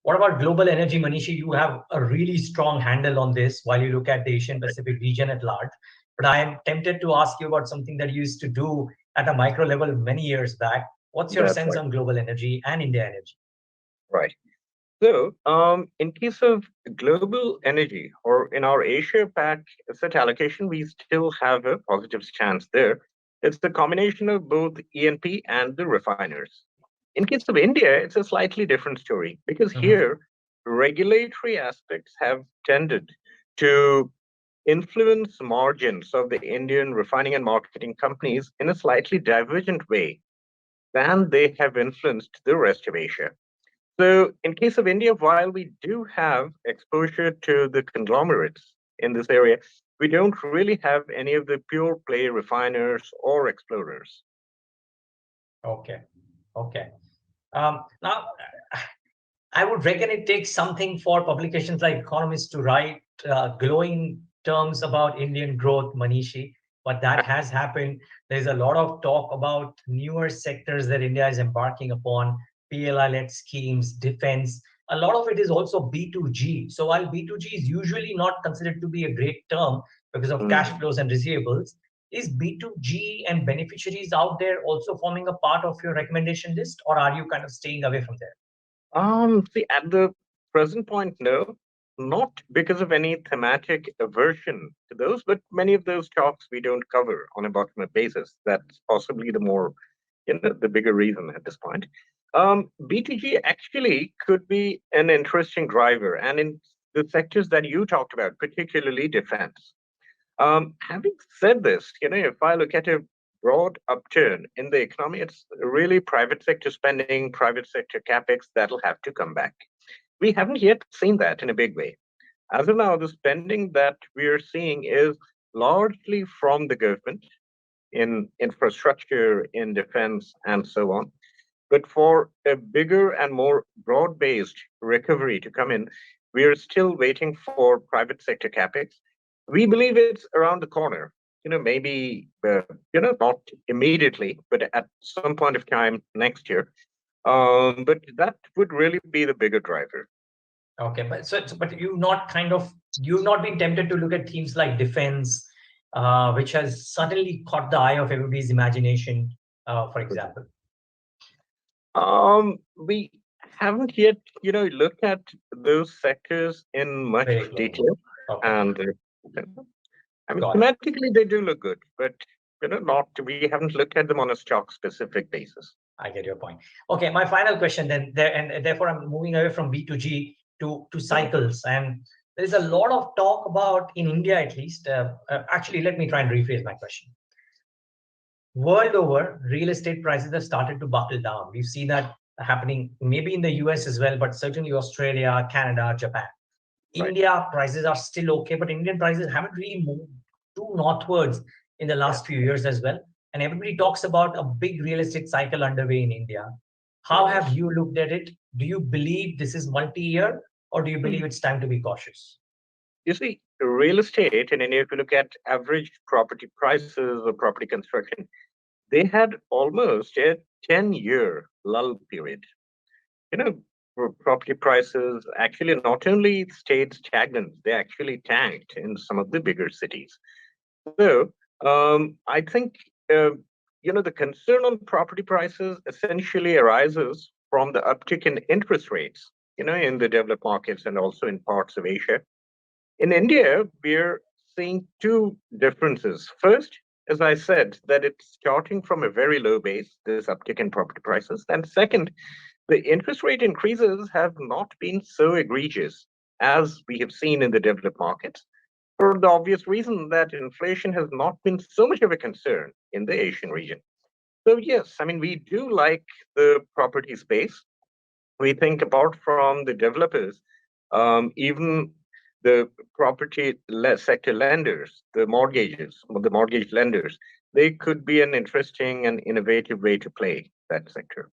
What about global energy, Manishi? You have a really strong handle on this while you look at the Asian Pacific region at large. But I am tempted to ask you about something that you used to do at a micro level many years back. What's your That's sense right. on global energy and India energy? Right. So, in case of global energy or in our Asia Pac asset allocation, we still have a positive stance there. It's the combination of both E&P and the refiners. In case of India, it's a slightly different story because Mhm. here regulatory aspects have tended to influence margins of the Indian refining and marketing companies in a slightly divergent way than they have influenced the rest of Asia. So, in case of India, while we do have exposure to the conglomerates in this area, we don't really have any of the pure play refiners or explorers. Okay. Okay. Now, I would reckon it takes something for publications like Economist to write glowing terms about Indian growth, Manishi. But that has happened. There's a lot of talk about newer sectors that India is embarking upon, PLI-led schemes, defense. A lot of it is also B2G. So while B2G is usually not considered to be a great term because of cash Mm. flows and receivables, is B2G and beneficiaries out there also forming a part of your recommendation list, or are you kind of staying away from there? See, at the present point, no, not because of any thematic aversion to those, but many of those talks we don't cover on a bottom-up basis. That's possibly the more, the bigger reason at this point. BTG actually could be an interesting driver, and in the sectors that you talked about, particularly defense. Having said this, if I look at a broad upturn in the economy, it's really private sector spending, private sector capex that'll have to come back. We haven't yet seen that in a big way. As of now, the spending that we're seeing is largely from the government in infrastructure, in defense, and so on. But for a bigger and more broad based recovery to come in, we are still waiting for private sector capex. We believe it's around the corner. Maybe, not immediately, but at some point of time next year. But that would really be the bigger driver. Okay, but you've not been tempted to look at themes like defense, which has suddenly caught the eye of everybody's imagination, for example. We haven't yet, looked at those sectors in much Very close. detail, Okay, and I mean, got it. thematically they do look good, but not we haven't looked at them on a stock specific basis. I get your point. Okay, my final question then, there, and therefore I'm moving away from B2G to Mhm. cycles. And there is a lot of talk about, in India at least, actually, let me try and rephrase my question. World over, real estate prices have started to buckle down. We've seen that happening maybe in the US as well, but certainly Australia, Canada, Japan. Right. India prices are still okay, but Indian prices haven't really moved too northwards in the Yeah. last few years as well. And everybody talks about a big real estate cycle underway in India. How have Yes. you looked at it? Do you believe this is multi-year, or do you believe it's time to be cautious? You see, real estate in India, if you look at average property prices or property construction, they had almost a 10-year lull period. You know, Property prices actually not only stayed stagnant, they actually tanked in some of the bigger cities. So I think the concern on property prices essentially arises from the uptick in interest rates, in the developed markets and also in parts of Asia. In India, we're seeing two differences. First, as I said, that it's starting from a very low base, this uptick in property prices. And second, the interest rate increases have not been so egregious as we have seen in the developed markets for the obvious reason that inflation has not been so much of a concern in the Asian region. So, yes, I mean, we do like the property space. We think apart from the developers, even the sector lenders, the mortgage lenders, they could be an interesting and innovative way to play that sector.